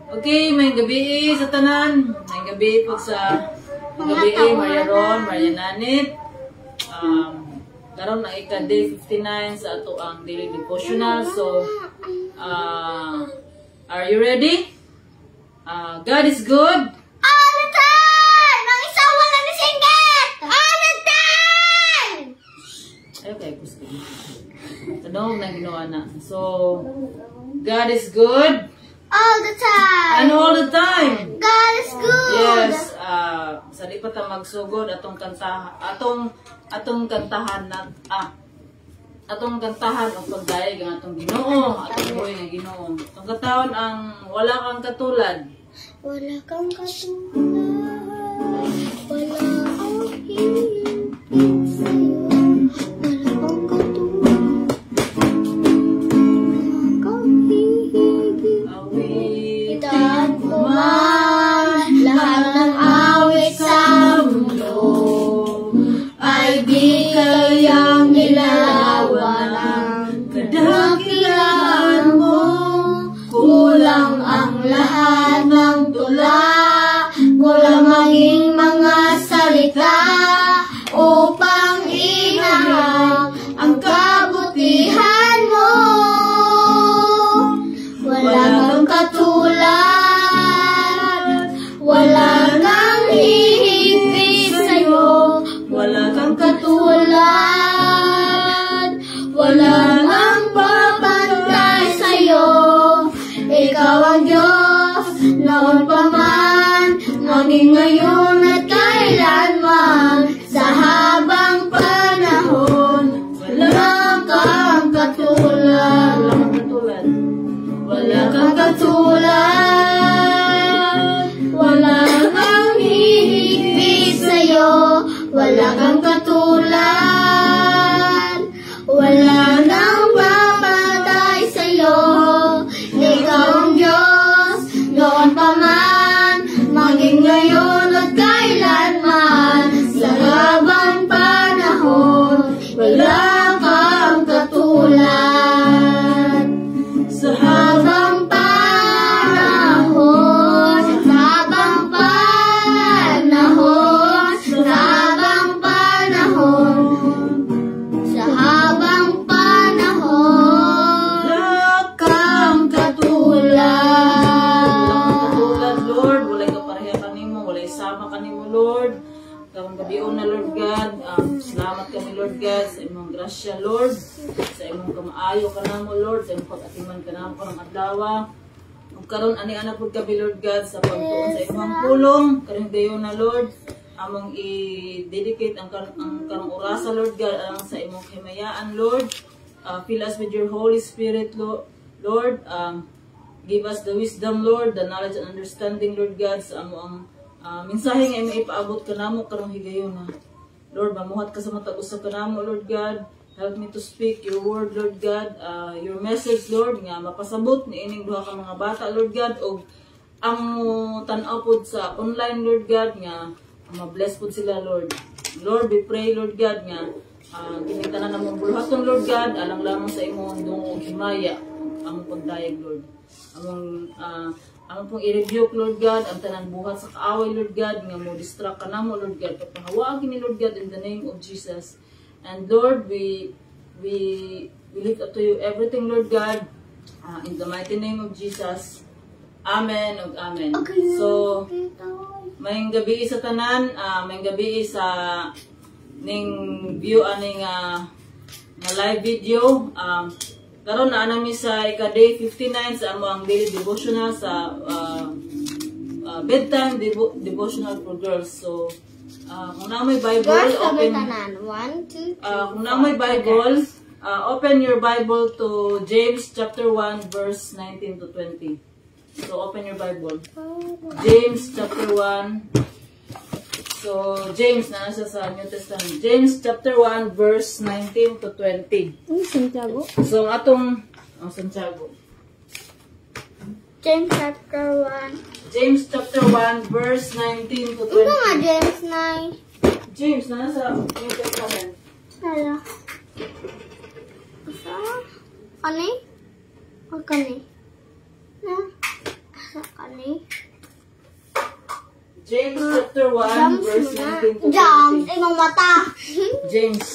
Okay, may gabi sa tanan. May gabi po sa gabi Maria Ron, Maria Nanit. Karon na ika-day 59 sa ato ang daily devotional. So, are you ready? God is good. All the time! Ang isang wala na singkat! All the time! Okay, gusto ko. Tanong na ginawa na. So, God is good. All the time! And all the time. God is good! Yes, sa di pa ta magsugod atong kantahan, atong kantahan na atong kantahan o pagdayeg ang atong Ginoo, atong buhay nga Ginoo. Atong katawon ang wala kang katulad. Wala kang katulad. Wala kang hihigit sa'yo. Wala kang katulad. Wala kang hihigit. Awitan ko man lahat ng awit sa mundo ay di kayang ilalawan. Kadakilaan mo, kulang ang lahat ng tula. Kulang maging mga salita upang inahang ang kabutihan mo. Wala kang katulad, wala kang hihigit sa'yo. Wala kang katulad, wala kang papantay sa'yo. Ikaw ang Diyos, noon pa man, maging ngayon at kailanman. Sa habang panahon, wala kang katulad. Wala kang katulad. Wala kang hihigit sa'yo. Wala kang katulad. Wala nang papatay sa'yo. Ikaw ang Diyos, noon pa man, maging ngayon at kailanman. Sa habang panahon, wala kang katulad. Sa habang panahon, sa habang panahon, sa habang panahon, sa habang panahon, wala kang katulad. Katulad, Lord, walay kapareha kanimo, walay sama kanimo, Lord. Karong gabion na, Lord God. Salamat kami, Lord God, sa imong grasya, Lord. Sa imong kamaayo kanamo, Lord. Sa imong pag-atiman kanamo karong adlaw. Ug karon ani anak pud kami, Lord God, sa pagtuon sa imong pulong. Karong gayon na, Lord, among i-dedicate ang karong orasa, Lord God, ang sa imong himayaan, Lord. Fill us with your Holy Spirit, Lord. Give us the wisdom, Lord, the knowledge and understanding, Lord God, sa among mensahe nga imo ipaabot kanamo karong higayon na. Lord, mamuhat ka sa matag usa kanamo, Lord God. Help me to speak your word, Lord God. Your message, Lord, nga mapasabot ni ining duha ka mga bata, Lord God, og ang tan-aw pod sa online, Lord God, nga ma-bless pod sila, Lord. Lord, we pray, Lord God, nga kinitanan na mong buluhaton, Lord God, alang lamang sa imong dungog himaya, among pagdayeg, Lord. Among pong i-rebuke, Lord God, ang tanan buhat sa kaaway, Lord God, nga mo distract ka na mo, Lord God. Kapangawaan kini, Lord God, in the name of Jesus. And Lord, we lift up to you everything, Lord God, in the mighty name of Jesus. Amen ug amen. So, may gabi sa tanan, may gabi sa ning view aning na live video. Karon na nami sa ika-day 59 sa among daily devotional sa bedtime devotional for girls. So, kung na may Bible, open. Kung na may Bible, open your Bible to James chapter 1 verse 19 to 20. So, open your Bible. James chapter 1. So, James, na nasa sa New Testament. James chapter 1 verse 19 to 20. Santiago? So, atong Santiago. James chapter 1. James chapter 1 verse 19 to 20. Ito nga, James 9. James, na nasa New Testament. Hala. Asa? Kani? O kani? Na? Sa kani? James chapter 1, verse 19 to 20. James, imong mata. James.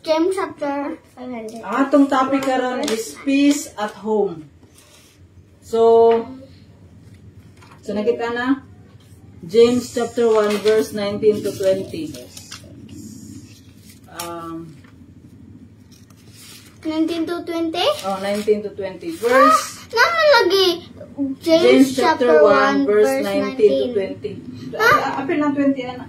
James chapter 500. Ang atong topic karon is peace at home. So nakita na? James chapter 1, verse 19 to 20. 19 to 20? Oh, 19 to 20. Verse Naman lagi. James chapter 1, verse 19 to 20. Apil lang 20, ana.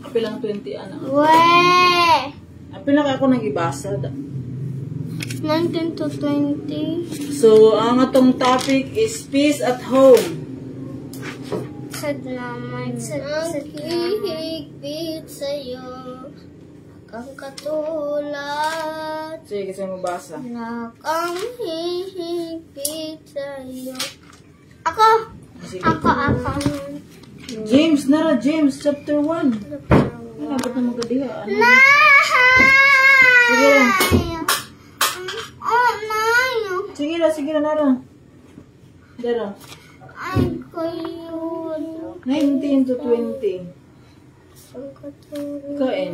Apil lang 20, ana. Weh! Apil lang ako nang ibasa. 19 to 20. So, ang atong topic is peace at home. Sad naman. Sad hihigpit sa'yo. Ang katulad. Sige, kasi mo basa. Nakang hihigpit sa'yo. Ako! Sige. Ako. James, nara, James chapter 1. Ano ba na magkadiha? Ano? Sige lang. Oh, nayo. Sige na, nara. Dara. Ay, kayo. 19 to 20. Ang katulad. Kain.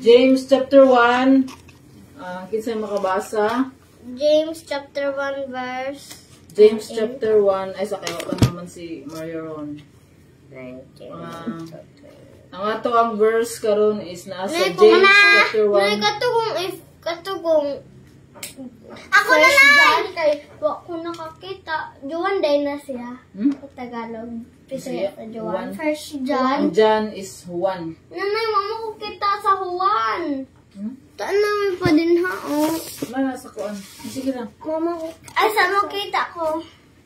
James chapter 1. Kinsa makabasa? James chapter 1 verse James chapter 1. Ay, sa kayo pa naman si Mario Ron. 19. Ang ato ang verse karon is nasa Nay, James chapter 1. katugong ako na lang kay wa ko nakakita. Juan day na siya. Sa Tagalog. Bisaya sa Juan. First John. Ang John is Juan. Nanay, mama ko kita sa Juan. Taan namin pa din ha, oh. Wala sa kuan. Sige lang. Mama ko. Ay, saan mo kita ko?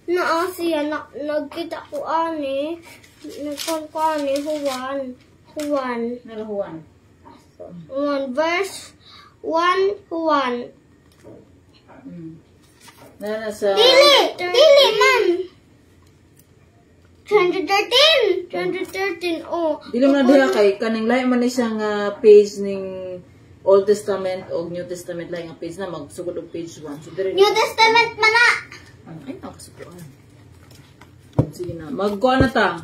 Naa siya, nagkita ko ani. Nagkon ko ani, Juan. Nara Juan. 1 verse 1 Juan. Nara sa... Dili man. 2013, oh. Dili man diha kay kaning lahi man ni siya nga page ning Old Testament o New Testament lahi nga page na magsugod og page 1. So dire New Testament man na. ay nakasukuan. Sige na. Magkuha na ta.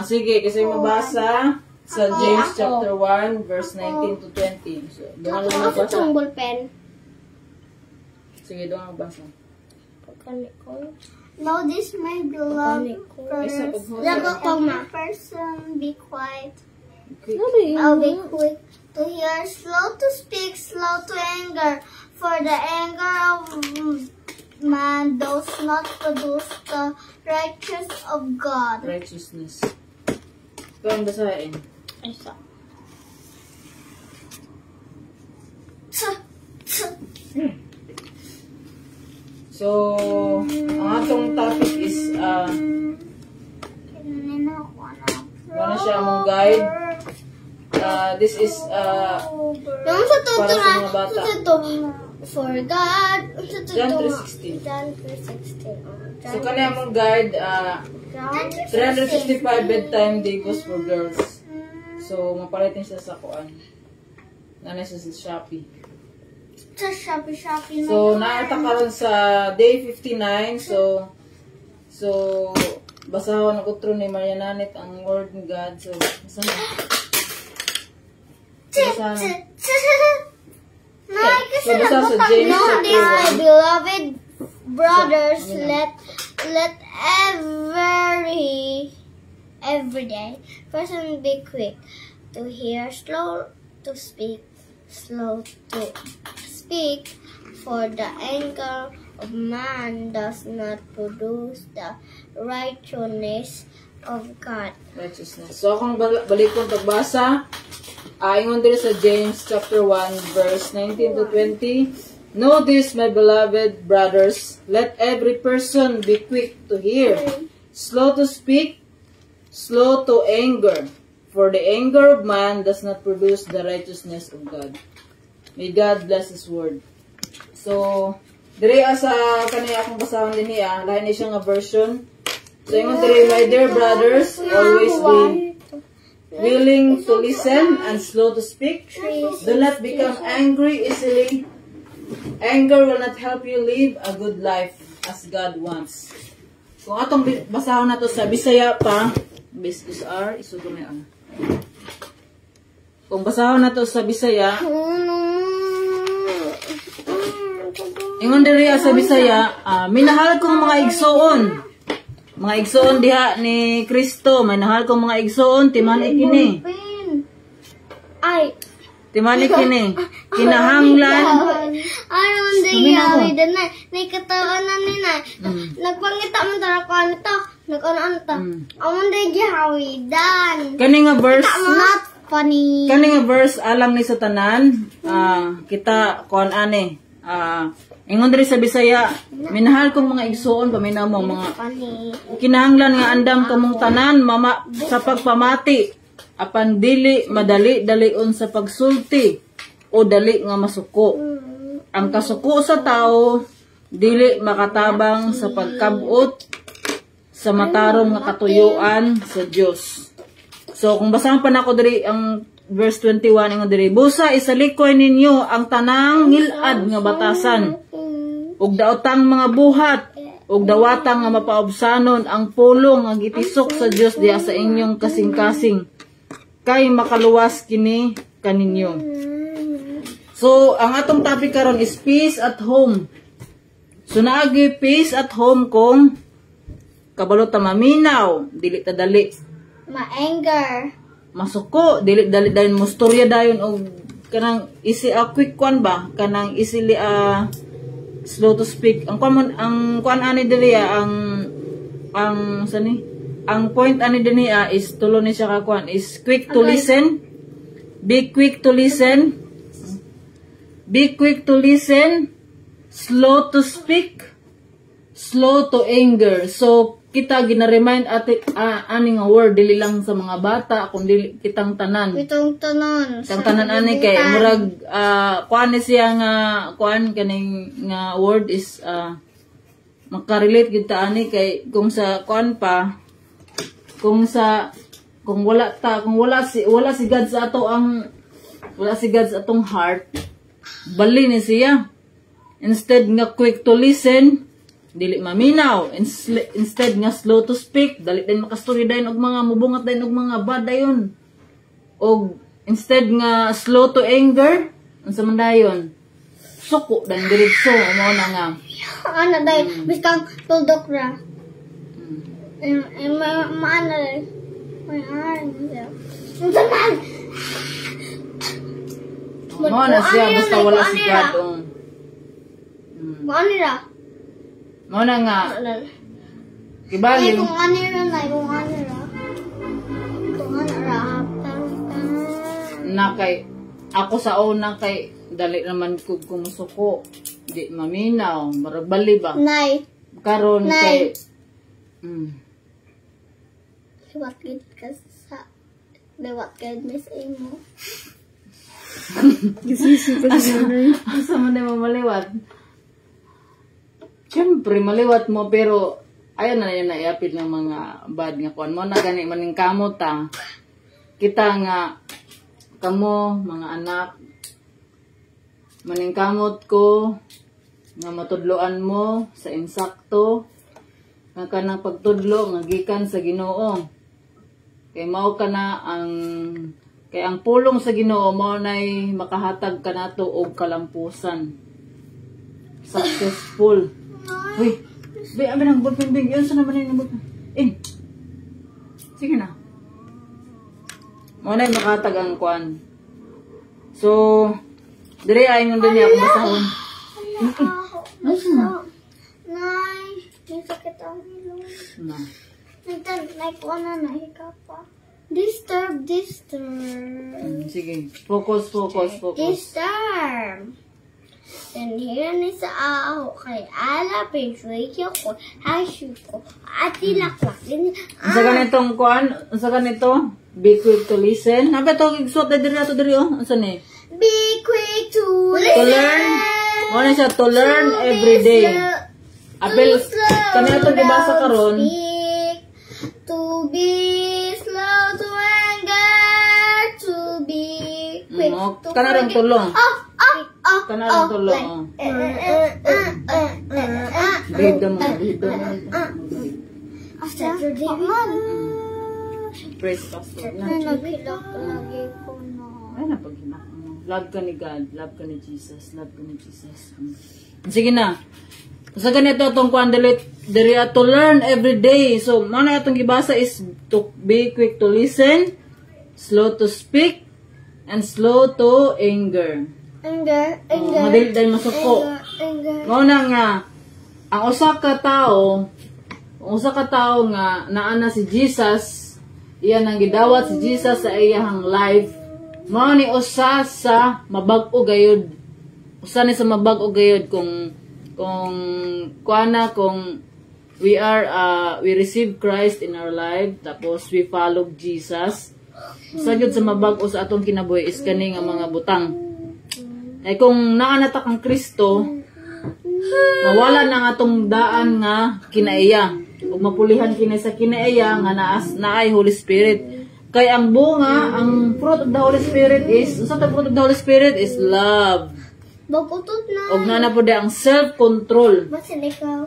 Sige kasi mabasa sa James chapter 1 verse 19 to 20. So doon lang Ako magbasa. itong ballpen. Sige, doon magbasa. Now this my beloved person, be quiet. Okay. I'll be quick to hear, slow to speak, slow to anger. For the anger of man does not produce the righteousness of God. Righteousness. Ito ang basahin. Isa. So, ang atong topic is wala siya among guide. This is Yung sa para sa mga bata. For God. John 3:16. John 3:16. So, kanya among guide, 365 bedtime devos for girls. So, mapalitin siya sa kuan. Nanay siya sa Shopee. Sa Shopee. So, naata karon sa day 59. So basahon ang utro ni Maria Nanit ang word ni God. So, basahan. So, basa sa James chapter 1. My beloved brothers, let every day person be quick to hear, slow to speak, for the anger of man does not produce the righteousness of God. Righteousness. So, akong balikon pagbasa, ingon dito sa James chapter 1 verse 19 to 20. Know this, my beloved brothers, let every person be quick to hear, slow to speak, slow to anger, for the anger of man does not produce the righteousness of God. May God bless His word. So, dire sa kanina akong basahon din niya, lain ni siya nga version. So, ingon dire, my dear brothers, always be willing to listen and slow to speak. Do not become angry easily. Anger will not help you live a good life. as God wants. Kung atong basahon na to sa Bisaya pa, BSR, isugo na yan. Kung basahon na to sa Bisaya, ingon diri sa Bisaya, minahal kong mga igsoon. Mga igsoon diha ni Kristo, minahal kong mga igsoon, timani kini. Ay. Timani kini. Kinahanglan. Aron di yawi din na. Nagkataan na nina. Nagpangita man tara ko ano to. Nag-ano to. Amon di yawi dan. Kani nga verse. Not funny. Kani nga verse alang ni sa tanan. Kita kuan ani. Ingon diri sa Bisaya, minahal kong mga igsoon paminaw mo mga kinahanglan nga andam kamong tanan sa pagpamati. Apan dili madali dalion sa pagsulti o dali nga masuko. Ang kasuko sa tao dili makatabang sa pagkabot sa matarong nga katuyuan sa Dios. So kung basahan pa nako diri ang verse 21 ingon diri, busa isalikoy ninyo ang tanang ngilad nga batasan ug daotang mga buhat ug dawatang nga mapaobsanon ang pulong nga gitisok sa Dios diha sa inyong kasing-kasing kay makaluwas kini kaninyo. So, ang atong topic karon is peace at home. So, naagi peace at home kung kabalo ta maminaw, dili ta dali. Ma-anger. Masuko, dili dali dayon mo storya dayon og kanang quick one ba? Kanang easily slow to speak. Ang kuan ani dili ang sani? Ang point ani din niya is tulo ni siya kakuan is quick to listen. Be quick to listen. Be quick to listen. Slow to speak. Slow to anger. So kita gina-remind ani nga word dili lang sa mga bata kundi kitang tanan. Kitang tanan. Kitang tanan ani kay murag kuan ni siya nga kuan kaning nga word is makarelate gid ta ani kay kung sa kuan pa kung wala si God sa ato wala si God sa atong heart, bali ni siya. Instead nga quick to listen, dili maminaw. Instead nga slow to speak, dali din makastorya dayon og mga mubungat dayon og mga bad dayon. Og instead nga slow to anger, unsa man dayon? Suko dan diretso mo na nga. Ana dayon, biskang tuldok ra. Maano rin. Mo na siya basta wala si God. Maano ra? Mo na nga. Kibali. Kung ano ra. Kung ano ra. Na kay ako sa una kay dali naman ko kumusuko. Di maminaw, maragbali ba? Nay. Karon kay Liwat gid ka sa liwat gid miss imo. Gisisi ka na. Asa man mo maliwat? Siyempre maliwat mo pero ayan na yan naiapit ng mga bad nga kuan mo na gani maning kamot ta. Kita nga kamo mga anak maning kamot ko nga matudloan mo sa insakto nga kanang pagtudlo nga gikan sa Ginoo. Kay mao kana ang pulong sa Ginoo mao nay makahatag kanato og kalampusan. Successful. Uy, abi nang ballpen big yun sa naman yung ballpen. Sige na. Mao nay makahatag ang kuan. So, dire ay ngon din ako masahon. Nay, sakit ang ilong. Na. Nagkuha na hika pa. Disturb. Sige. Focus. Disturb. And here is ako kay ala pinsuyo ko. Hasyo ko. At ilaklak. Sa ganitong kuan, sa ganito, be quick to listen. Nabe to igsuot na diri oh. Asa ni? Be quick to listen. To learn. Ano siya to learn every day. Apel kanina to gibasa karon. To be slow to anger, to be quick to kanarang tulong. Kanarang tulong. Behave daw mo. Behave daw mo. After David. Praise Pastor. Nagkilak lagi ko na. Ay, napaghinak mo. Love ka ni God. Love ka ni Jesus. Love ka ni Jesus. Sige na. Sa ganito itong kwan, to learn every day. So, mana itong gibasa is to be quick to listen, slow to speak, and slow to anger. Anger. Madali dahil masuko. Muna nga, ang usa ka tao nga naana si Jesus, iyan ang gidawat si Jesus sa iyahang life. Mao ni usa sa mabag-o gayud. Usa ni sa mabag-o gayud kung we receive Christ in our life, tapos we follow Jesus. Sa mabag-o sa atong kinabuhi is kani nga mga butang. Ay kung naanata kang Kristo, mawala na atong daan nga kinaiya. Ug mapulihan kini sa kinaiya nga naay Holy Spirit. Kay ang bunga, ang fruit of the Holy Spirit is, sa fruit of the Holy Spirit is love. Bagutot na. Og na po ang self-control. Basin ikaw.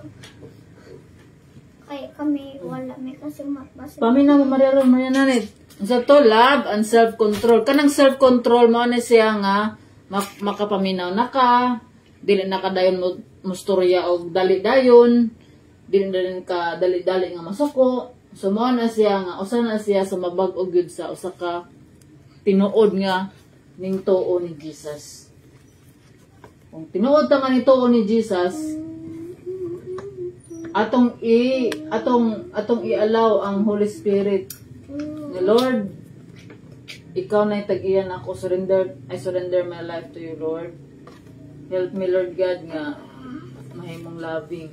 Kaya kami, wala. May kasi matbasin. Pamina mo, Maria Nanit. Sa to, love and self-control. Kanang self-control mo na siya nga, makapaminaw na ka, dili na ka dayon mo mustorya og dali-dayon, dili ka dali-dali nga masuko. So mo na siya nga, usa na siya sa mabag-o gyud sa usa ka tinuod nga ning tuo ni Jesus. Kung tinuod ta nga ni tuo ni Jesus, atong i-allow ang Holy Spirit. The Lord, ikaw na tag-iyan ako, I surrender my life to you, Lord. Help me, Lord God, nga mahimong loving.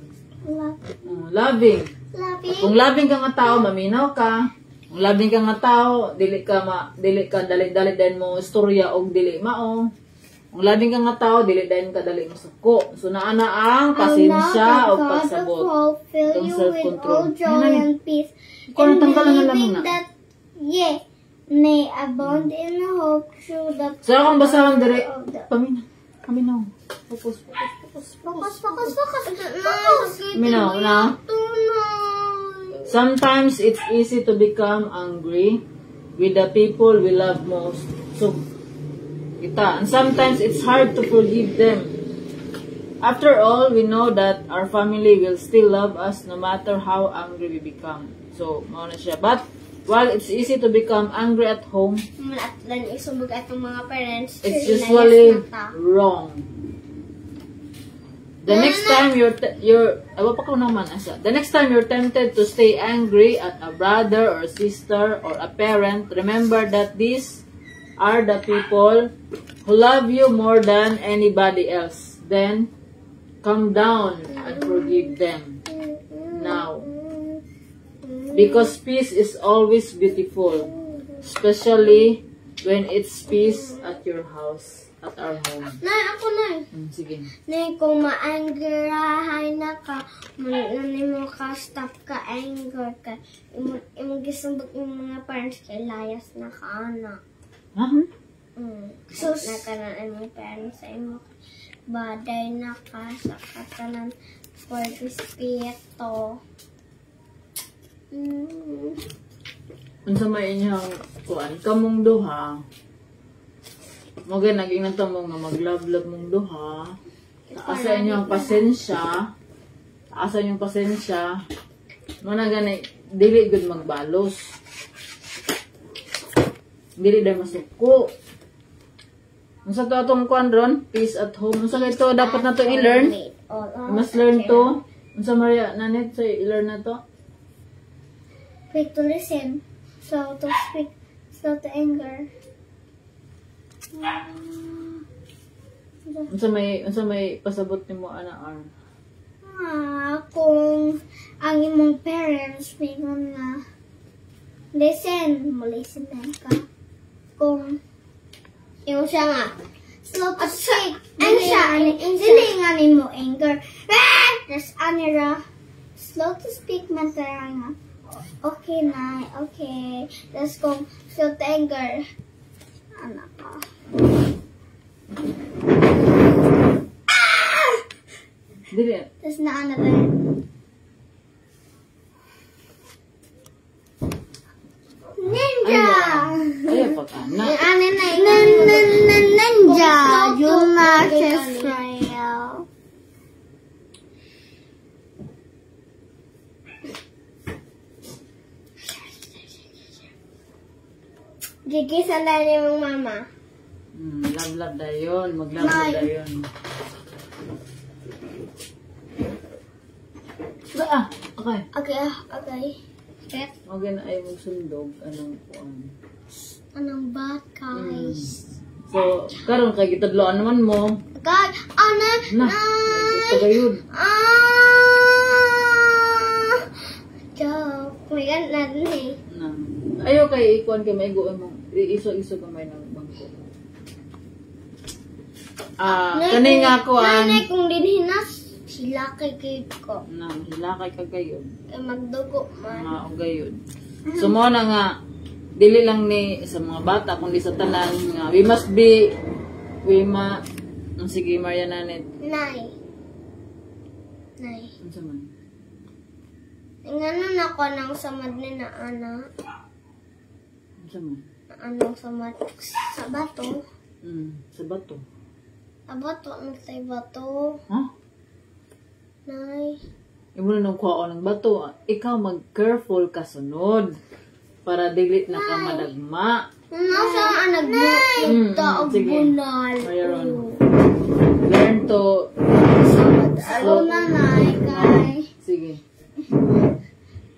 Loving. Kung loving ka nga tao, maminaw ka. Kung loving ka nga tao, dili ka dali-dali din mo istorya og dili mao. Kung loving ka nga tao, dili din ka dali mo suko. So naana ang pasensya o pagsabot. Itong self-control. Joy and peace. Kung tanggalan na lang na. Yes, may abound in hope through the... So akong basahan dire, paminaw. Focus. Paminaw na. Sometimes it's easy to become angry with the people we love most. So, and sometimes it's hard to forgive them. After all, we know that our family will still love us no matter how angry we become. So, mao na siya. But, while it's easy to become angry at home, it's usually wrong. The next time the next time you're tempted to stay angry at a brother or sister or a parent, remember that these are the people who love you more than anybody else. Then, calm down and forgive them now. Because peace is always beautiful, especially when it's peace at your house, at our home. Nay, ako nay. Sige. Nay, kung ma-angerahay na ka, mo ka, stop ka, anger ka, imong gisambot yung mga parents kay layas na ka, anak. So, nakanan ang mga parents sa imo. Baday na ka sa katanan for respeto. Unsa may inyong kuan kamong duha. Mga naging natamo nga mag-love mong duha. Taasa inyong pasensya. Mana gani dili gud magbalos. Dili day masuko. Unsa to atong kuan ron? Peace at home. Unsa ito dapat nato i-learn? We must learn to. Unsa Maria Nanit sa i-learn na to? Quick to listen, slow to speak, slow to anger. Unsa may pasabot nimo ana ar? Kung ang imong parents mingon nga listen na ka. Kung imo siya nga slow to speak, dili nga nimo anger. Just anira slow to speak man tara nga. Okay na, okay. Let's go. Slow to anger. Anak ka. Dili. Tapos na another. Ninja! Ayaw pa ka na. Ninja! Yung matches Rael. Gigi, sandali mong mama. Love na yun. Mag-love na yun. Okay. Okay. Okay na ay magsundog. Anong kuan? Anong bat, guys? So, karon kay gitadloan naman mo. God, Na, may gusto ba yun? Joke. May ganun eh. Na. Ayaw kay ikuan kay maigo mo. Iso-iso gamay ng bangko. Kani nga ko Nanay, kung dinhinas, sila kay cake ko. na hilakay ka gayon. Kay magdugo man. Mga o gayon. So mo na nga dili lang ni sa mga bata kundi sa tanan nga we must be sige Maria Nanet. Nay. Unsa man? Ngayon ako nang samad ni na ana. Unsa man? Anong samad sa bato? Sa bato. Sa bato, sa bato. Ha? Nay. Imo na nang kuha ng bato. Ikaw mag-careful ka sunod para dili na ka madagma. Nasa nagbuta og sige. bunal. Mayroon. Learn to Ako na nay kay. sige.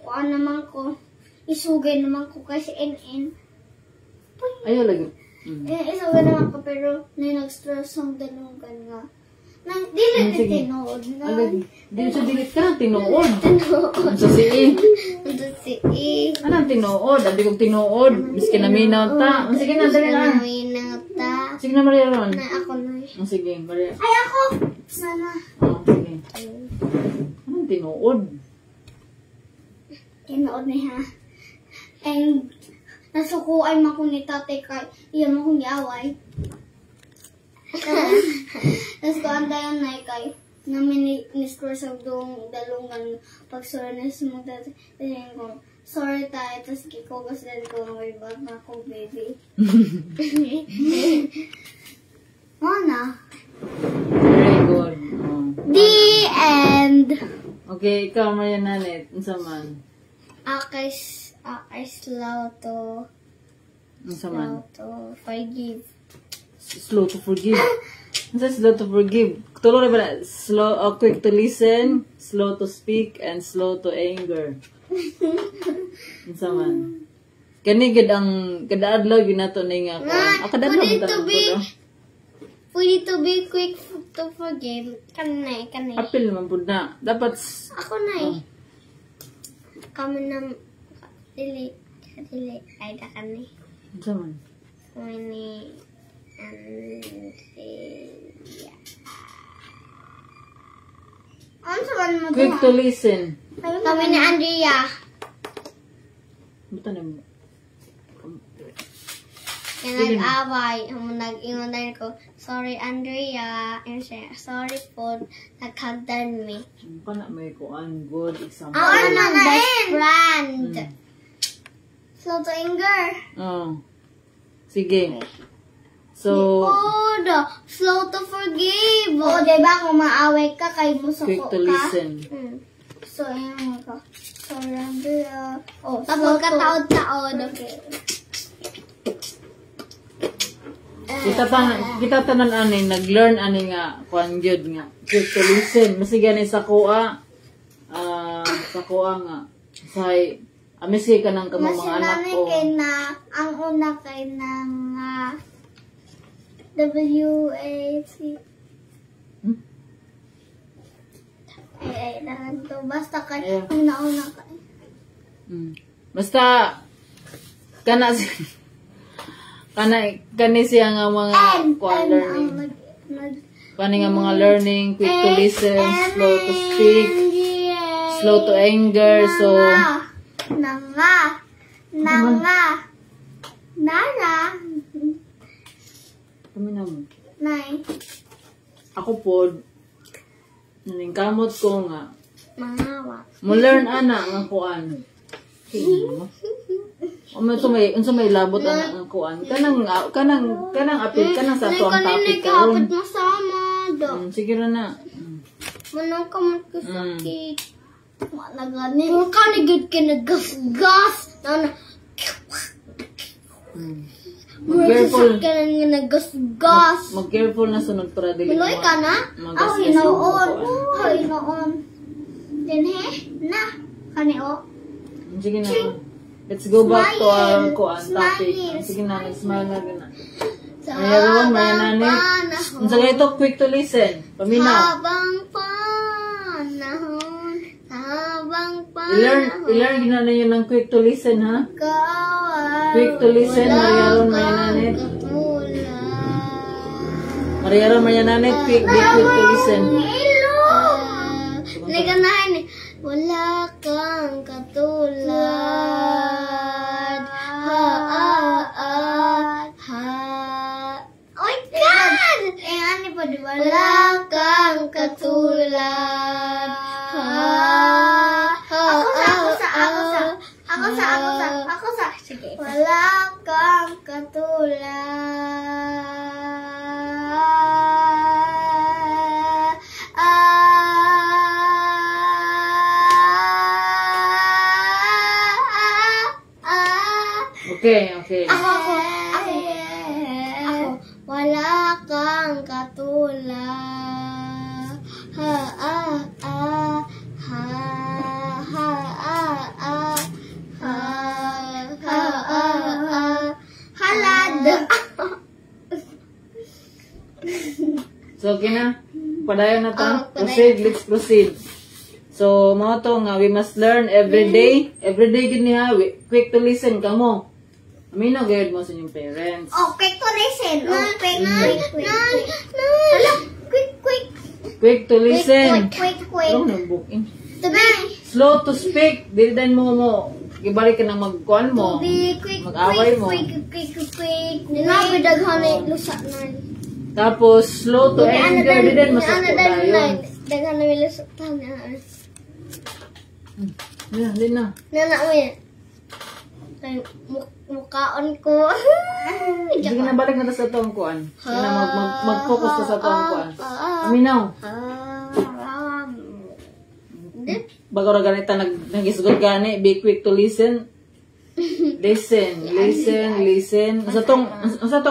Kuan naman ko. Isugay naman ko kasi NN. Ayaw lagi. Isugay naman ko pero nag-stress ang dalugan nga. Dili Sige. tinood na. Alagi. Dili sa dilit ka ng tinuod. Tinood. Sa si Ito si E. Anong tinuod? Abi kong tinuod. Miski na minaw ta. Sige na, dali na. Minata. Sige na, Maria Ron. Na ako na. Sige, Maria. Ay ako! Sana. Sige. Anong tinuod? Tinood niya. And nasukuay man ko ni tatay kay iyan mo kong giaway. Tapos ko andayan na kay namin ni-score sa doong dalungan pag-sorry na sa mga tatay. Kasi ko, sorry tayo. Tapos kikogas din ko may bag na ako, baby. Mona. Very good. The end. Okay, ikaw, Maria Nanet. Unsa man? Akay slow to forgive. Slow to forgive. Unsa slow to forgive? Tulo na ba na? Quick to listen, slow to speak, and slow to anger. Unsa man? Kani gid ang kada adlaw ginato ni nga ko. Kada adlaw Pwede to be quick to forgive. Kanay. apil man pud na. Dapat Ako na eh. Kami na dili. Ay da kani. unsa man? Kami ni Ano man mo Quick to listen. Kami ni Andrea. Buta na mo. Kaya nag-away. Nag-ingon dahil ko, sorry Andrea. And siya, sorry po, naghagdan me. Ka na may kuan good example. Ano na best friend. Slow to anger. Oh. Sige. So, Slow to forgive. O, diba kung maaway ka, kay musuko quick ka. to listen. So, ayan ka. Sorry Andrea. Oh, tapos ka taod-taod. Okay. Kita tanan ani nag-learn ani nga kuan gyud nga quick to listen masig gani sa kuha nga say amisi ka nang kamo mga anak ko kay na ang una kay nang WAC ay dahan to basta kay ang nauna kay basta kani siya nga mga kuan learning kani nga mga learning quick to listen slow to speak slow to anger so Nara. kami na mo Nay. ako pod Ning kamot ko nga. Mahawa. Mo learn ana nga kuan. Unsa may labot ana nga kuan. Kanang apil kanang sa to ang topic karon. Kapit mo sama do. Sige ra na. Manang kamot ko sakit. Wala gani. Mo ka ni gid kinagas-gas. Nana. Mag-careful. Ka na nagas-gas. Mag-careful na sunod para dili. Maloy ka na? Ako hinoon. Ako hinoon. Dinhe? Na. Kanio? Sige na. Let's go back to our kuan topic. Smile. Sige na, nag-smile na gina. Mayroon, mayanani. Unsa kay ito, quick to listen. Paminaw. Habang panahon. Habang panahon. I-learn gina na yun ng quick to listen, ha? Quick to listen, Mariaron, mayanani. Mariaron, mayanani, quick to listen. Naganahan eh. Wala kang katulad. Oh my God! Ano pa di wala kang katulad. Ako sa. Sige. Wala kang katulad. Okay. Ako. Wala kang katulad. Halad. So, okay na. Padayon na ta. Padayon. Let's proceed. So, mga to nga, we must learn every day. Every day gini ha. Quick to listen ka mo. Amino, guide mo sa inyong parents. Quick to listen. Quick. Quick to listen. Quick. Ano na booking? Today. Slow to speak. Dilidan mo. Gibalik ka ng magkuhan mo. Mag-away mo. Quick. Ninabi daghan lusa na. Tapos, slow to anger. Dilidan mo sa kudayon. Daghan na lusa na. Din na. Nana mo yan. Mukhaon ko. Sige na, balik na ta sa itong kuhan. Sige na, mag-focus ta sa itong kuhan. Aminaw. Bago na ganita, nag-isugod gani, be quick to listen. Listen. Sa itong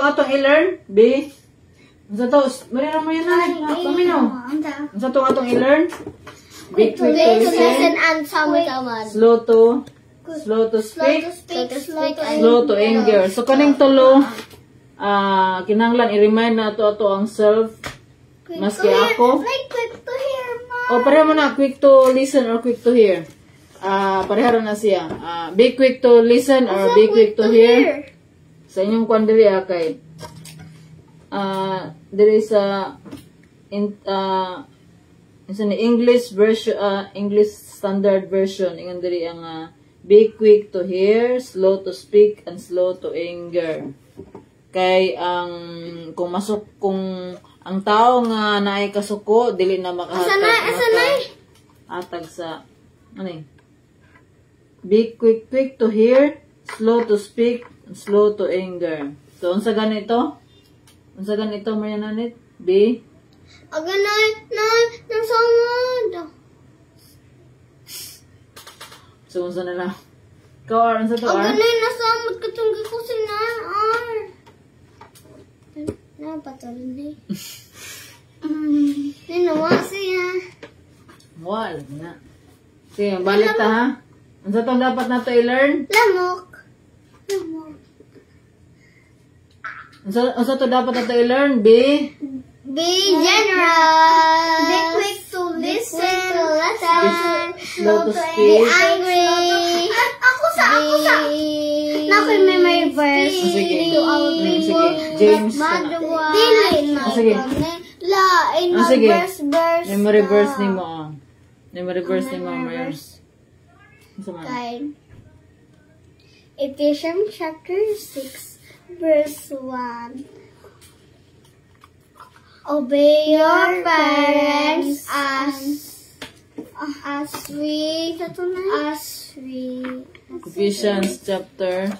atong i-learn, be. Sa itong, marina mo yan na. Paminaw. Sa itong atong i-learn, be quick to listen. And sama-sama. Slow to speak. Slow to anger. So, kaning tulo, kinahanglan i-remind na ato ang self. Maski ako. Like quick to hear, Mom. O, pareha mo na, quick to listen or quick to hear. Pareha na siya. Be quick to listen or be quick to hear. Sa inyong kwan diri kay diri sa English version, English standard version. Ingon diri ang be quick to hear, slow to speak, and slow to anger. Kay kung ang tao nga naay kasuko, dili na makahatag. Atag sa be quick to hear, slow to speak, and slow to anger. So unsa ganito? Mayananit? Be nang sangod. So, unsa na lang? Ikaw, Ar, unsa to, Ar? Nasamot ka itong gikusinan, Ar. Napatuloy na Ninawa siya. Wala na. Sige, balik ta, ha? Unsa to dapat na to i-learn? Lamok. Unsa to dapat na to i-learn? Be generous. Be quick to listen. Slow to Be speak. angry. Ako sa. Nakoy may verse. Sige. To our people. Sige. James. Dili na. Sige. In Sige. verse. Memory verse ni mo. Memory verse ni mo, Mar. Unsa man? Ephesians chapter 6 verse 1. Obey your parents Ephesians chapter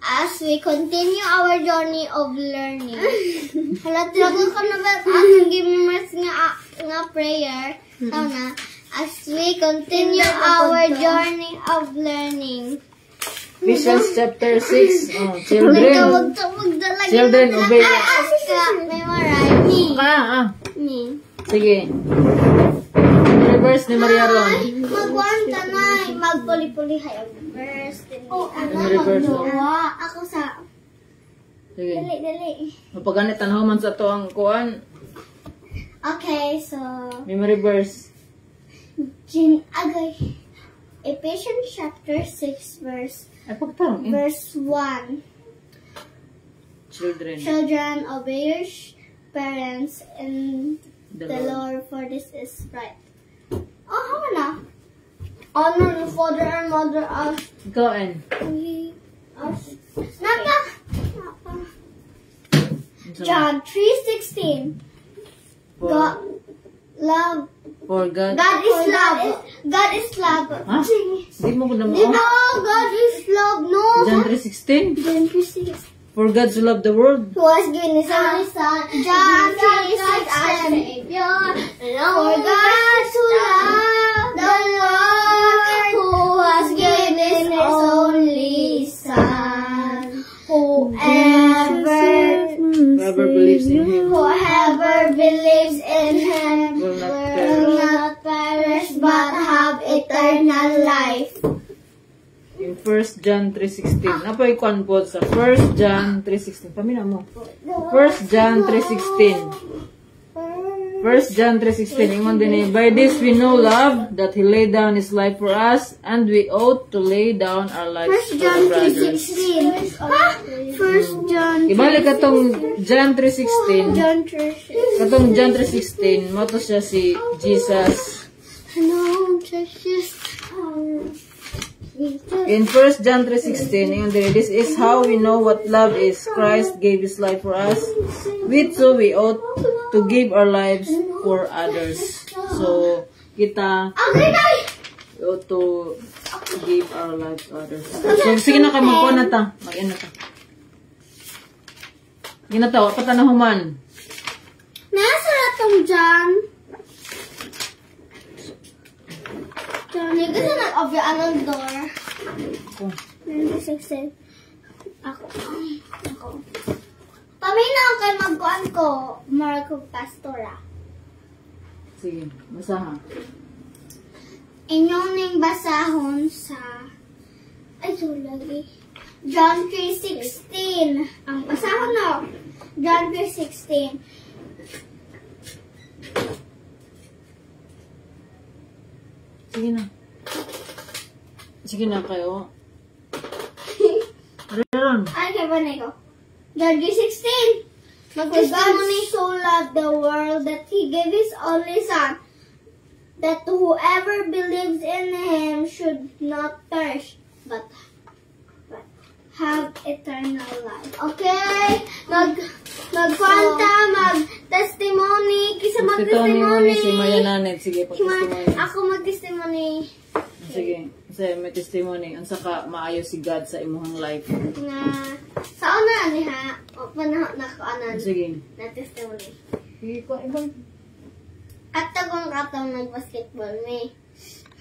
as we continue our journey of learning. Halatrago ko na ba ang gimmas nga prayer? Tama. As we continue our journey of learning. Ephesians chapter 6. Oh, children. Children, obey. Memorize. Me. Sige. Reverse ni Maria Ron. Magwanta na. Magpuli-puli hay ang verse. Reverse. Ako sa... Sige. Dali. Mapaganit tanaw man sa to ang kuan. Okay, so... Memory verse. Ephesians chapter 6 verse Ay, pagtarong. verse 1. Children, obey your parents in the Lord, for this is right. Oh, how na? Honor your father and mother as Ikaw, en. Napa. John 3:16. God, love. For God. God is love. God is love. Ha? Di mo ko na mo. No, God is love. No. John 3:16. John 3:16. For God so loved the world. Who has given his only son. John 3:16. For God so loved the world, who has given his only son. Whoever believes in Him Whoever believes in him will not will not perish but have eternal life. In 1 John 3:16. Napoy kuan po sa 1 John 3:16. Pamina mo. 1 John 3:16. 1 John 3:16. Ingon din by this we know love, that He laid down His life for us, and we ought to lay down our lives for our brothers. 1 John. Ibalik katong John 3:16. John 3:16. Katong John 3:16, mo to siya si Jesus. No, just In 1 John 3:16, ingon din, this is how we know what love is. Christ gave His life for us. With so we ought to give our lives for others. So, kita we ought to give our lives to others. So, sige na kayo, magkuha na ta. Mag-in na ta. Ginatawa, patanahuman. nasa ratong John. John, kasi nag-obya anong door. Ako. 96. Ako. Paminaw kay magkuhan ko, Marco Pastora. Sige, basaha. Inyong ning basahon sa... Ay, so lagi. John 3:16. Ang basahon no. John 3:16. Sige na. Sige na kayo. Ron. Ay, kaya ba na ikaw? John 3:16. Mag-testimony so loved the world that He gave His only Son, that whoever believes in Him should not perish, but have eternal life. Okay? Mag-testimony. Kisa mag-testimony. Si Maya Nanet. Sige, pag-testimony. Ako mag-testimony. Sige. Kasi may testimony. Ang saka maayo si God sa imuhang life. Na, sa una, ha? O, panahon na ko, anan. Sige. Na testimony. Sige ko, ibang. At tagong katong nag-basketball may.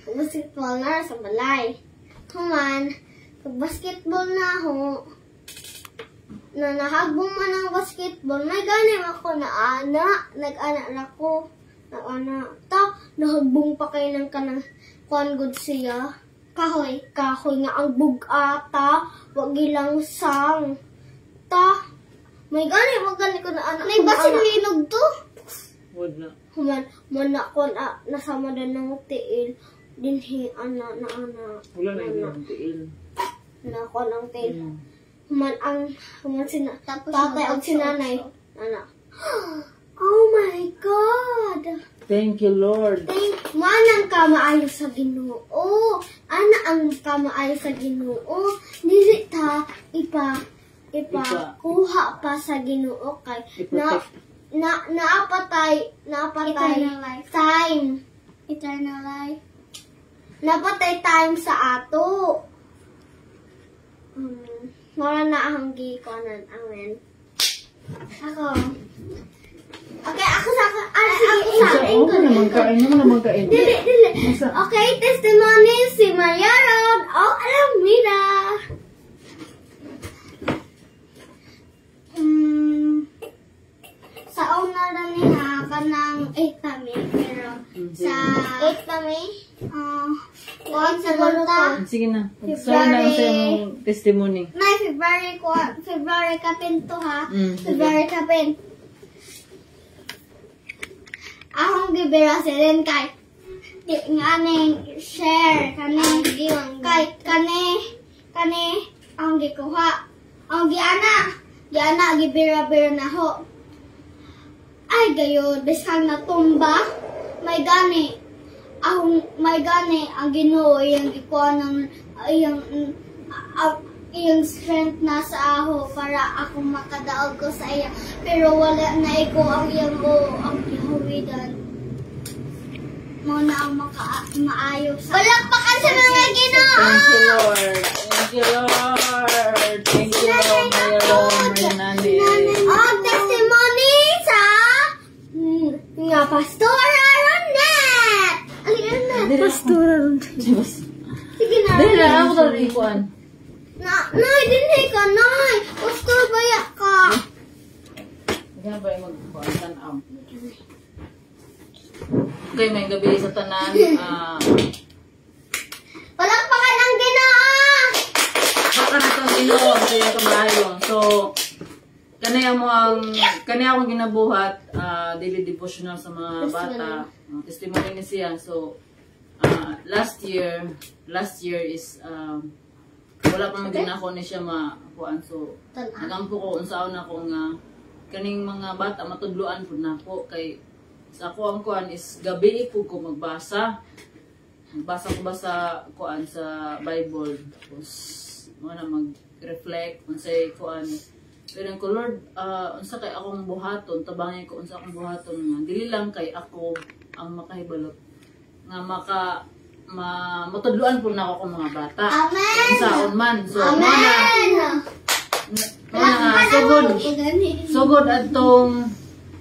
Basketball na sa balay. Human, pag-basketball na ako, na nahagbong man ang basketball, may ganim ako na ana. Nag-ana na ako. Na-ana. Ta, nahagbong pa kayo ng kanang kuan good siya. Kahoy nga ang bugata. Wag ilang sang. Ta, may ganim ko na ana. May basilinog to. Wag na. Human, mana ko nasama din ng tiil. Dinhi, ana. Wala na yung tiil. Na ko ng tiil. Human tatay ang sinanay. Ana. Oh my God! Thank you, Lord. Manang ka maayo sa Ginoo. Ana ang ka maayo sa Ginoo. Dili ta ipakuha pa sa Ginoo kay I-protect. naapatay time. Eternal life. Napatay time sa ato. Mara na ang gikonan. Amen. Ako. Okay, ako sa Oo, naman kain. Dili. Okay, testimony si Maria Rod. Oh, Alameda. Sa una na niya kanang 8 kami, pero sa 8 kami, sa Volta, Sige na. Sorry na sa imong testimony. may February kapinto ha, Sige. February kapin. Akong gibira silin kay nga ning share kani kay kani ang gikuha ang giana gibira-bira na ho. Ay gayo bisan na tumba may gani ang Ginoo iyang gikuha ng iyang strength na sa aho para ako makadaog ko sa iya pero wala na iko ang iyang ang gihawidan mo na ang maayo sa palakpakan sa mga Ginoo. Thank you, Lord. Thank you, Lord. Thank you, Lord. Nani. Oh, testimony sa nga Pastora Ronette. Pastora. Sige na. Dili na ako to ikuan. Nay, dinhi ka, Nay. Pastor baya ka. Diyan ba yung magkuhan am? Okay, may gabi sa tanan. Palakpakan ang Ginoo. Baka na itong Ginoo sa iyong kamahayon. So, kanaya akong ginabuhat, daily devotional sa mga bata. Testimony ni siya. So, last year is, wala pa maging ako ni siya makuan. So, nagampo ko, unsaon ako nga, kaning mga bata, matudluan po na po. Kay, sa ako ang kuan is, gabi po ko magbasa. Magbasa ko ba sa kuan sa Bible. Tapos, na mag-reflect, unsay kuan. Pero ko, Lord, unsa kay akong buhaton, tabangin ko unsa akong buhaton nga. Dili lang kay ako ang makahibalot. Nga matudluan po na ako kung mga bata. Amen. Unsaon man. So, Amen.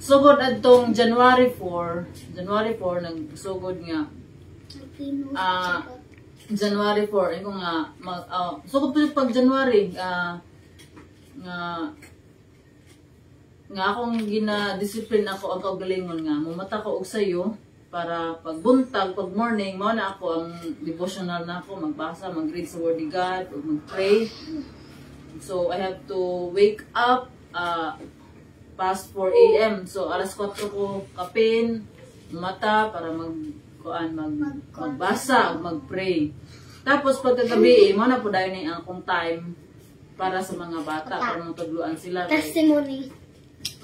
Sugod adtong January 4 nagsugod nga January 4 ay ko nga sugod pag January nga akong gina-discipline ako ang kaugalingon nga mumata ko og sayo para pagbuntag, pag morning, mao na ako ang devotional na ako, magbasa, mag-read sa Word of God, o mag-pray. So, I have to wake up past 4 a.m. So, alas 4 ko kapin, mata, para magbasa, mag-pray. Tapos, pagkagabi, mo na po dahil na akong time para sa mga bata, para matudluan sila. Testimony.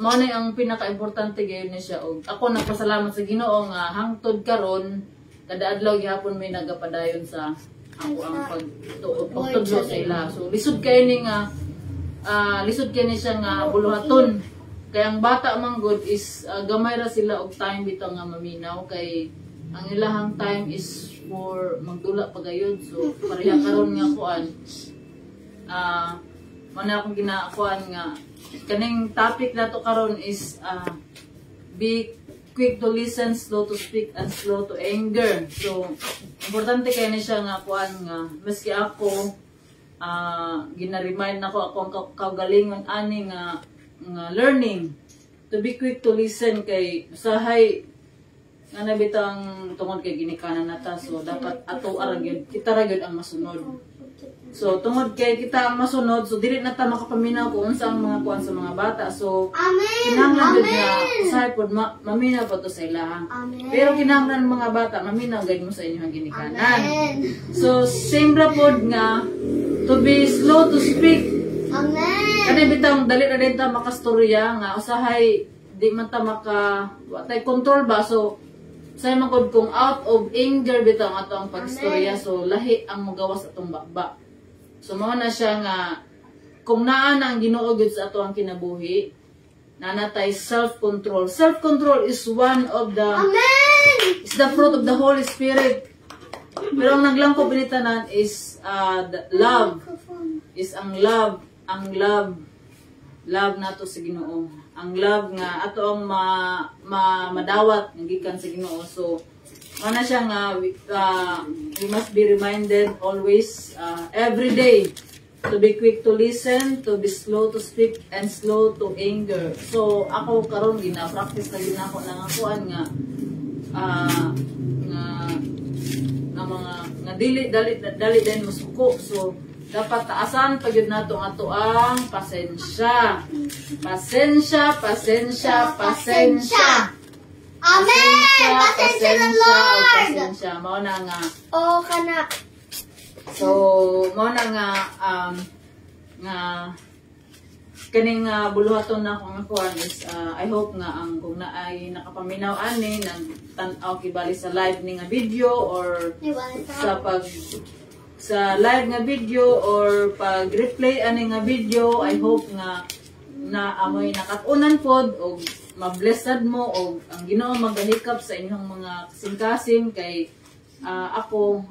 Mo na ang pinaka-importante gayon ni siya. Og ako nagpasalamat sa Ginoo nga hangtod karon kada adlaw gihapon may nagapadayon sa ako ang pagtudlo sa ila. So lisod kay ni siya nga buluhaton. Kay ang bata man good is gamay ra sila og time bitaw nga maminaw kay ang ilahang time is for magdula pagayod. So pareha karon nga kuan man akong ginakuan nga kaning topic nato karon is be quick to listen, slow to speak, and slow to anger. So importante kay ni siya nga kuan nga maski ako gina-remind nako ako ang kaugalingon ani nga learning to be quick to listen kay usahay nga nabitang tungod kay ginikanan nata. So dapat ato ara gyud kita ra gyud ang masunod. So, tungod kay kita ang masunod, so dili na ta makapaminaw kung unsa ang mga kuan sa mga bata. So, kinahanglan gud nga usahay pod maminaw pa to sa ilaha. Pero kinahanglan mga bata maminaw gid mo sa inyong ginikanan. So, same ra pod nga to be slow to speak. Amen. Kani bitang dali na din ta makastorya nga usahay di man ta watay control ba. So, say man pod kung out of anger bitang ato ang pagstorya. So, lahi ang magawas atong bakba. So, mao na siya nga kung naa na ang Ginoo gyud sa ato ang kinabuhi, nanatay self-control. Self-control is one of the is the fruit of the Holy Spirit. Pero ang naglangko pinitanan is the love. Is ang love nato sa Ginoo. Ang love nga ato ang madawat nga gikan sa Ginoo. So ana siya nga we must be reminded always every day to be quick to listen, to be slow to speak, and slow to anger. So ako karon gina-practice na din ako nang akuan nga nga dili din masuko. So dapat taasan pag yun nato ato ang pasensya. Pasensya. Amen! Pasensya na, Lord! Pasensya. Mao na nga. Oo, kana. So, mao na nga kaning buluhaton na akong nakuha is I hope nga ang kung na ay nakapaminaw ani nang tan-aw kibali sa live ni nga video or sa live nga video or pag replay ani nga video, I hope nga na amoy nakatunan pod o mablessed mo o ang Ginoo magahikap sa inyong mga kasing-kasing kay ako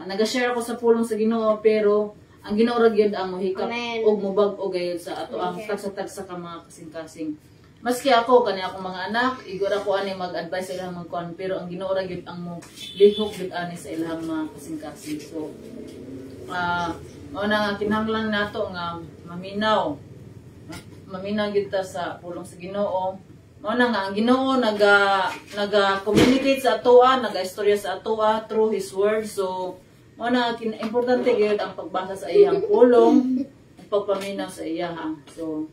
naga-share ako sa pulong sa Ginoo pero ang Ginoo ra gyud ang mohikap og mobag-o gayud sa ato ang tagsa-tagsa ka mga kasing-kasing. Maski ako kani akong mga anak, igor ako ani mag-advise sa ilang magkuan pero ang Ginoo ra gyud ang mo lihok gyud ani sa ilang mga kasing-kasing. So mao na nga kinahanglan nato nga maminaw gyud ta sa pulong sa Ginoo. Mao na nga ang Ginoo naga-communicate sa atoa, naga-istorya sa atoa through His word. So mao na importante gyud ang pagbasa sa iyang pulong, ang pagpaminaw sa iyang. So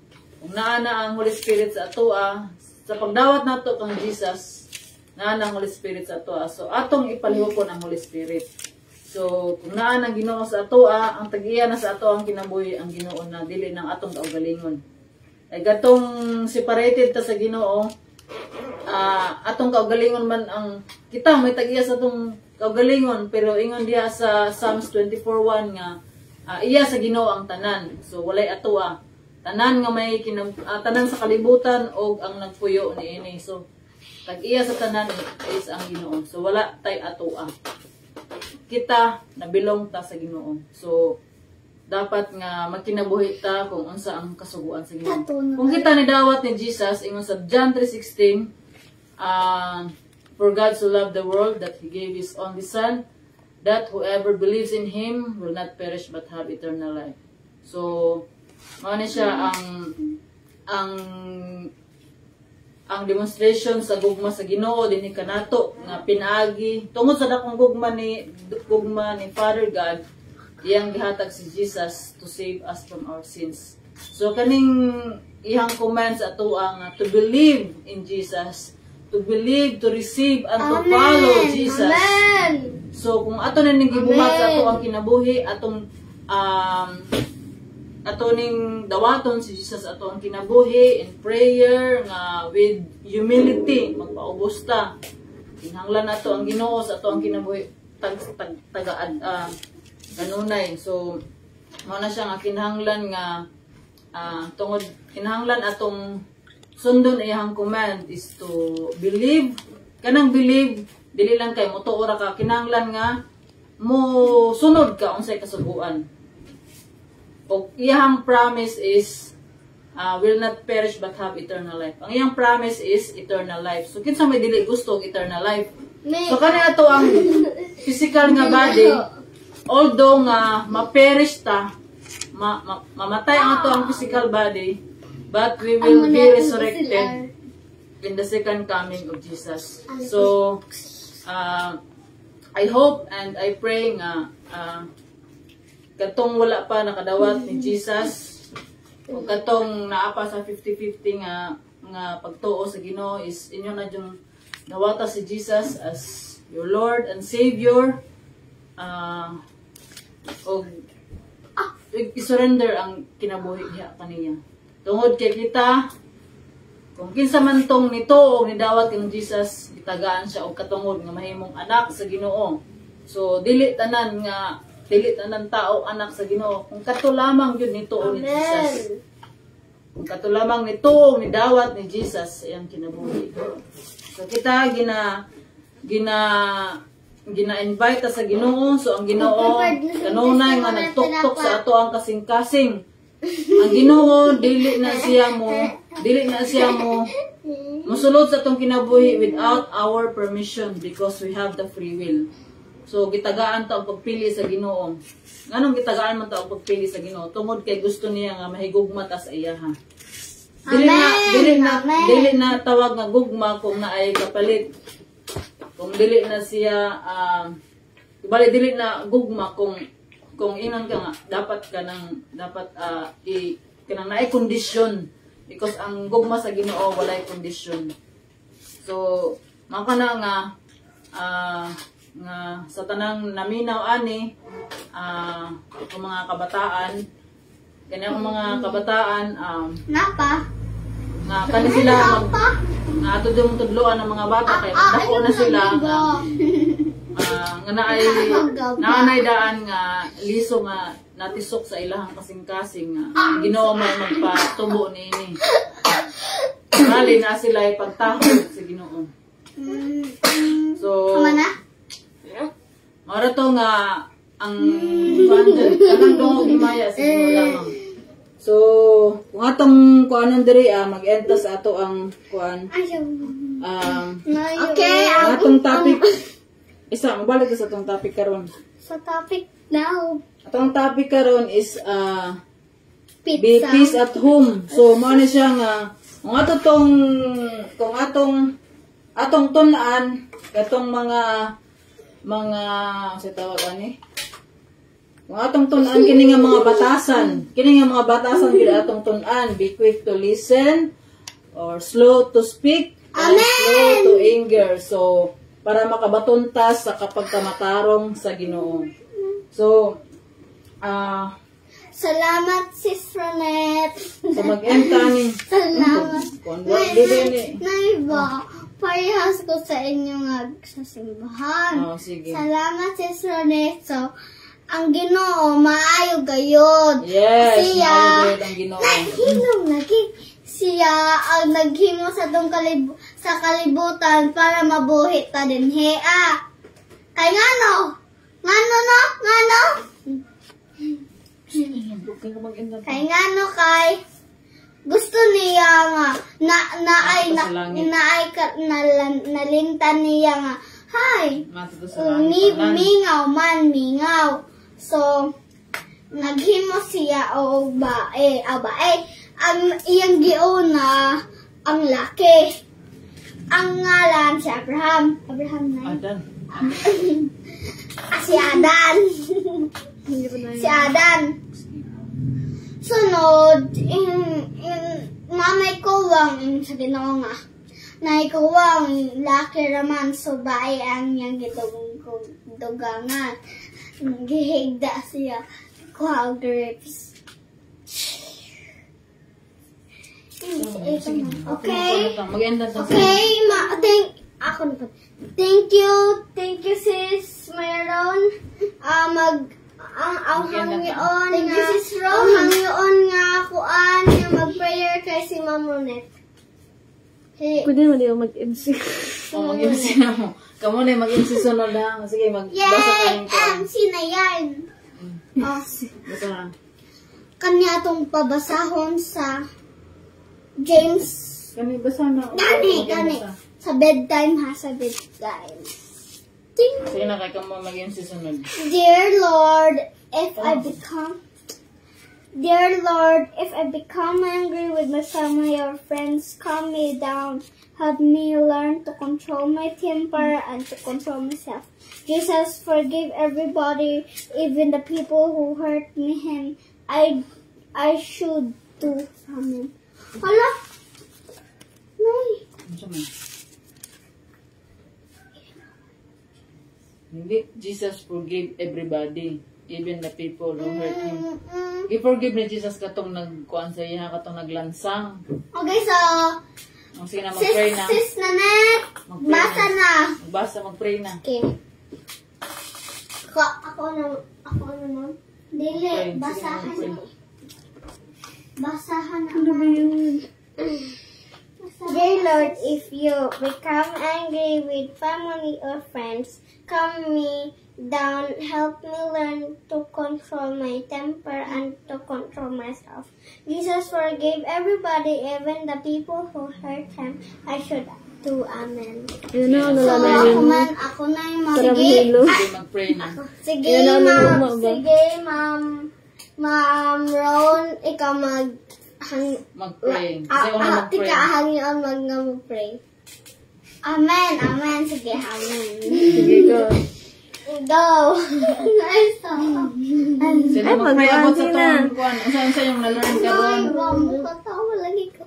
kung naa na ang Holy Spirit sa atoa, sa pagdawat nato kang Jesus, naa na ang Holy Spirit sa atoa. So atong ipalihokon ang Holy Spirit. So kung naa na Ginoo sa atoa, ang tag-iya na sa ato ang kinabuhi ang Ginoo na dili ng atong kaugalingon. Ay gatong separated ta sa Ginoo, atong kaugalingon man ang kita may tag-iya sa atong kaugalingon pero ingon diha sa Psalms 24:1 nga iya sa Ginoo ang tanan. So walay atoa. Tanan nga may tanan sa kalibutan og ang nagpuyo niini. So tag-iya sa tanan is ang Ginoo. So wala tay atoa. Kita nabilong ta sa Ginoo. So dapat nga magkinabuhi ta kung unsa ang kasuguan sa Ginoo. Kung kita ni dawat ni Jesus ingon sa John 3:16, for God so loved the world that He gave His only Son, that whoever believes in Him will not perish but have eternal life. So mao ni siya ang demonstration sa gugma sa Ginoo dinhi kanato nga pinaagi tungod sa dakong gugma ni Father God, iyang gihatag si Jesus to save us from our sins. So kaning iyang command sa atoa nga to believe in Jesus, to believe, to receive, and to follow Jesus. Amen. So kung ato na ning gibuhat sa ato ang kinabuhi, atong ato ning dawaton si Jesus ato ang kinabuhi in prayer nga with humility magpaubos ta. Kinahanglan nato ang Ginoo sa ato ang kinabuhi tagaad kanunay. So mao na siya nga kinahanglan nga tungod kinahanglan atong sundon iyang command is to believe. Kanang believe dili lang kay motuora ka, kinahanglan nga mo sunod ka unsay kasuguan. O iyang promise is will not perish but have eternal life. Ang iyang promise is eternal life. So kinsa may dili gusto og eternal life. So kanina to ang physical nga body, although nga ma-perish ta, mamatay ang ato ang physical body, but we will be resurrected in the second coming of Jesus. So I hope and I pray nga katong wala pa nakadawat ni Jesus o katong naapa sa 50-50 nga pagtuo sa Ginoo is inyo na yung nawata si Jesus as your Lord and Savior, o i-surrender ang kinabuhi niya kaniya tungod kay kita kung kinsa man tong nito o nidawat ng Jesus itagaan siya og katungod nga mahimong anak sa Ginoo. So dili tanan nga dili na ng tao anak sa Ginoo. Kung kato lamang yun ni tuo ni Jesus. Kung kato lamang ni tuo ni dawat ni Jesus ayang kinabuhi. So kita gina-invite sa Ginoo. So ang Ginoo kanunay nga nagtuktok sa ato ang kasing-kasing. Ang Ginoo dili na siya mo musulod sa atong kinabuhi without our permission because we have the free will. So gitagaan ta og pagpili sa Ginoo. Nganong gitagaan man ta og pagpili sa Ginoo? Tungod kay gusto niya nga mahigugma ta sa iya ha. Dili na tawag nga gugma kung naay kapalit. Kung dili na siya dili na gugma kung ingon ka nga dapat kanang naay kondisyon because ang gugma sa Ginoo walay kondisyon. So maka na nga sa tanang naminaw ani ang mga kabataan kanya ang mga kabataan Napa? nga kani sila nga ato yung tudloan ng mga bata kay dako na sila nga naanay daan nga liso nga natisok sa ilahang kasing-kasing nga ang Ginoo may magpatubo niini. Bali na sila ipagtahod sa Ginoo. So mara to nga ang kanang dungog himaya sa Ginoo lamang. So kung atong kuanon diri mag-enta sa ato ang kuan Okay, atong topic isa mabalik sa atong topic karon. sa topic now. Atong topic karon is be Pizza. peace at home. So mao ni siya nga kung atong tun-an katong mga sa tawag ani kung atong tun-an kini nga mga batasan gid atong tun-an, be quick to listen or slow to speak and slow to anger. So para makabaton ta sa kapag kamatarong sa Ginoo. So Salamat, Sis Ronette. so mag-enta ni Salamat. kung ni Naiba, parehas ko sa inyo nga sa simbahan. sige. Salamat, Sis Ronette. So, ang Ginoo, maayo gayod. Yes, Siya, maayo ang Ginoo. naghimong lagi. Siya ang naghimo sa tong sa kalibutan para mabuhi ta din hea. Kay ngano? Kay ngano kay gusto niya nga nalintan niya nga hay mingaw. So naghimo siya og bae ang iyang giuna ang laki. Ang ngalan si Abraham na Adan. si Adan. Si Adan. Sunod, mamay ko lang sa Ginoo nga. Naikuwang laki raman so bae ang yang dugangan. Gihigda siya kuha grapes. Okay? Thank you, sis Mayroon. Ang hangyoon nga kuan nga mag-prayer kay si Ma'am Ronette. Pwede mo din mag-MC. Mag-MC na mo. Kamu na mag-MC sunod na. Sige, magbasa ka ng kuan. MC na yan. Basa na. Kanya itong pabasahon sa James. Kani, basa na. Kani. Sa bedtime ha, sa bedtime. Ting. Sige na, kay kamu mag-MC sunod. Dear Lord, if I become angry with my family or friends, calm me down. Help me learn to control my temper and to control myself. Jesus, forgive everybody, even the people who hurt me and I should do from him. Hala? Nay. Hindi, Jesus forgive everybody, even the people who hurt him. I-forgive ni Jesus katong nagkuan sa iya, katong naglansang. Okay, so, Sige na, mag-pray na. Sis Nanette, basa na. Magbasa, mag-pray na. Okay. Ako Ako na. Dili, basahan. Basahan Ano ba yun? Dear Lord, if you become angry with family or friends, calm me down, help me learn to control my temper and to control myself. Jesus forgave everybody, even the people who hurt him. I should do. Amen. Yun na, So, nalalaman mo. ako na yung Para sige. mahilo. Sige, mag-pray na. Sige, Yan ang ma'am. luma ba? Sige, ma'am. Ma'am Ron, ikaw Mag-pray. Kasi ako na mag-pray. tika, hangin mag-pray. Amen, amen. Sige, amen. Sige ko. Go. Nice. Sino Ay, mag-pray mag-pray about sa na. tong kuan? Saan sa yung na-learn ka ron? Katawa lagi ko.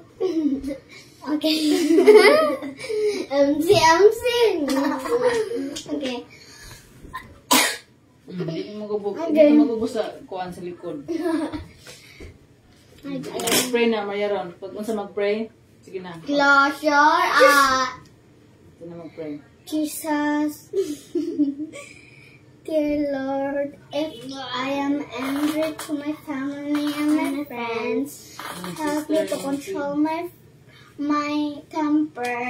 Okay. MC. Okay. Hindi mo magubos sa kuan sa likod. Mag-pray na, Maria Ron. Pag unsa mag-pray, sige na. Close your eyes. Ito na mag-pray. Jesus, dear Lord, if I am angry to my family and my friends, help me to control my temper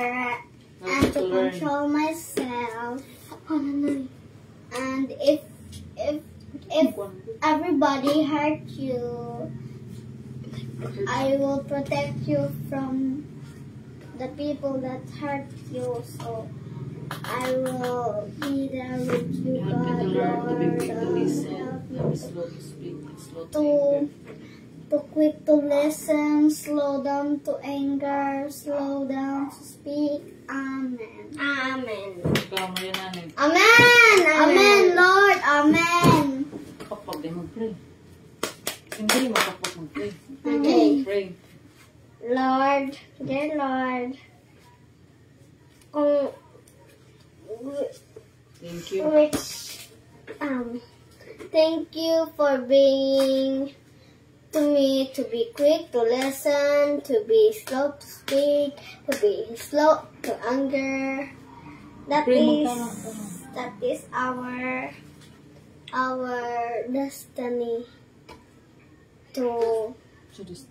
and to control myself. And if everybody hurt you, I will protect you from the people that hurt you. So I will be there with you, Help me God, to learn to be quick to listen. Help me Help me slow to speak and slow to to anger. quick to listen, slow down to anger, slow down to speak. Amen. Amen. Ikaw, Maria Nanin. Amen. Amen, Lord. Amen. Kapag din mag-pray. Hindi mo kapag mag-pray. Okay. Pray. Lord, dear Lord, Thank you. thank you for being to me to be quick to listen, to be slow to speak, to be slow to anger. That is our destiny to So this,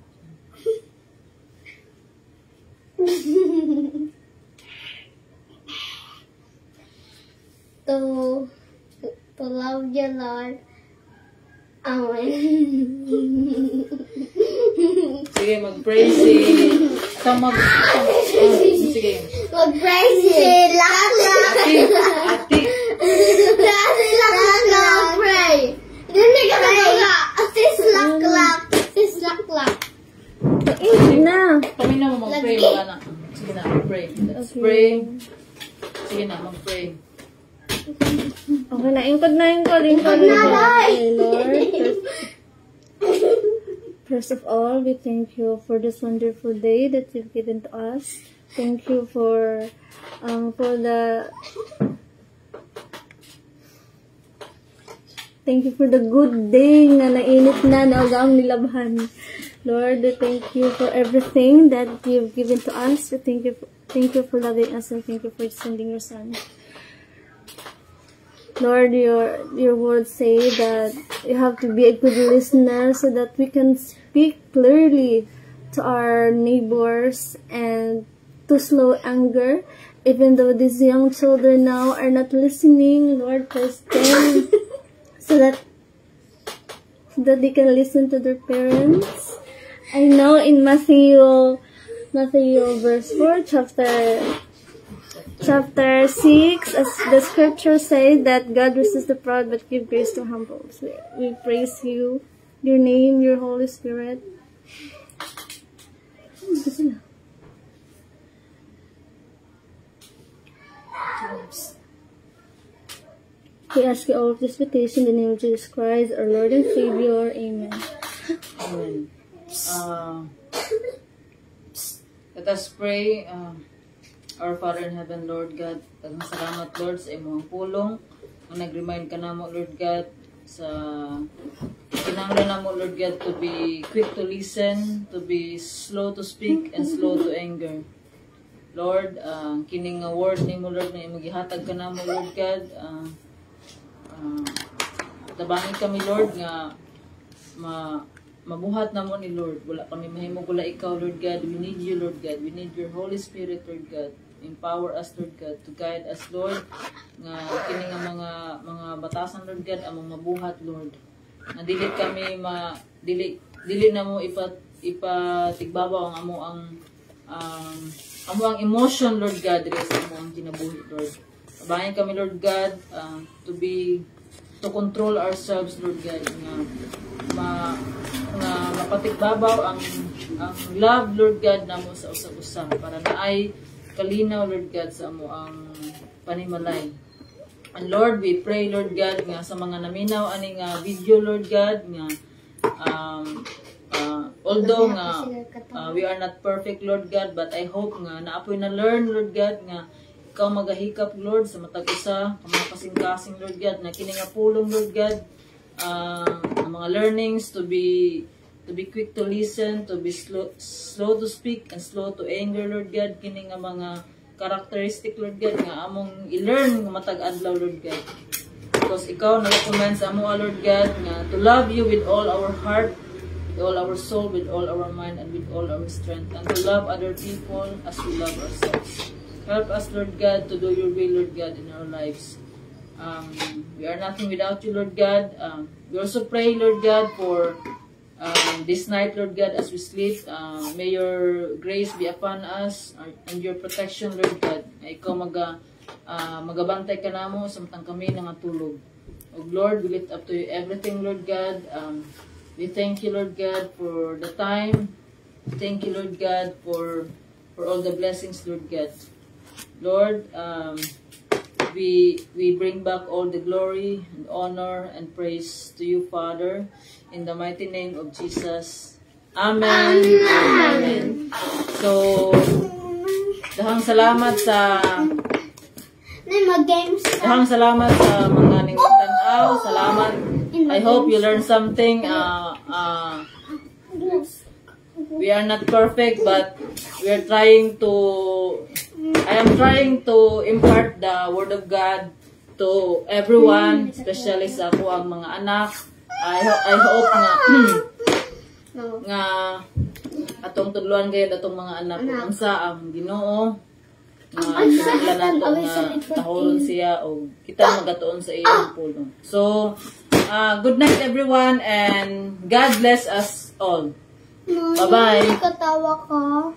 to love you, Lord. Amen. sige, mag-pray si... Sige. Mag-pray si Laklak. Ati. Si Laklak. Pray. Hindi ka na. Sis Laklak. Sis Laklak. Sige na. Kami na mo mag-pray. Wala na. Sige na, mag-pray. Let's pray. Sige na, mag-pray. Okay na. Ingkod na. Okay, Lord. First of all, we thank you for this wonderful day that you've given to us. Thank you for the good day na nainit na naagaang nilabhan. Lord, thank you for everything that you've given to us. Thank you for loving us, and thank you for sending your Son. Lord, your words say that you have to be a good listener so that we can speak clearly to our neighbors and to slow anger. Even though these young children now are not listening, Lord, bless them so that they can listen to their parents. I know in Matthew verse 4, chapter 6, as the scripture says that God resists the proud but give grace to humble. So we praise you, your name, your Holy Spirit. We ask you all of this petition in the name of Jesus Christ, our Lord and Savior. Amen. Amen. Let us pray. Our Father in Heaven, Lord God, salamat, Lord, sa imong pulong. Ang nag-remind ka na mo, Lord God, sa kinahanglan na mo, Lord God, to be quick to listen, to be slow to speak, and slow to anger. Lord, kining word ni mo, Lord, na imong gihatag ka na mo, Lord God, tabangin kami Lord nga mabuhat na mo ni Lord. Wala kami mahimo wala ikaw Lord God. We need you Lord God. We need your Holy Spirit Lord God. Empower us Lord God to guide us Lord nga kini nga mga batasan Lord God among mabuhat Lord. Nga dili kami dili na mo ipatigbabaw ang amo ang emotion Lord God diri sa amo ang kinabuhi Lord. Tabangan kami Lord God to control ourselves Lord God nga mapatigbabaw ang love Lord God namo sa usa-usa para naay kalinaw Lord God sa amo ang panimalay. And Lord, we pray Lord God nga sa mga naminaw ani nga video Lord God nga although nga we are not perfect Lord God, but I hope nga naapoy na learn Lord God nga ikaw magahikap Lord sa matag usa mga kasing-kasing Lord God na kini nga pulong Lord God mga learnings to be quick to listen, to be slow to speak and slow to anger Lord God, kini nga mga characteristic Lord God nga among i-learn nga matag adlaw Lord God. Because ikaw na-recommend sa amo Lord God nga to love you with all our heart, with all our soul, with all our mind, and with all our strength, and to love other people as we love ourselves. Help us Lord God to do your will Lord God in our lives. We are nothing without you Lord God. We also pray Lord God for this night Lord God as we sleep. May your grace be upon us and your protection Lord God. Ikaw magabantay ka namo samtang kami nangatulog. Oh Lord, we lift up to you everything Lord God. We thank you Lord God for the time. Thank you Lord God for all the blessings Lord God. Lord, we bring back all the glory and honor and praise to you, Father, in the mighty name of Jesus. Amen. Amen. So, dahang salamat sa mga ningtanaw. Salamat. I hope you learned something. We are not perfect, but we are trying to I am trying to impart the Word of God to everyone, especially sa ako ang mga anak. I hope nga atong tudluan kayo atong mga anak kung sa ang Ginoo nga kinahanglan nato nga tahulon siya o kita magatuon sa iyang pulong. So, good night everyone and God bless us all. Bye-bye. Katawa ka.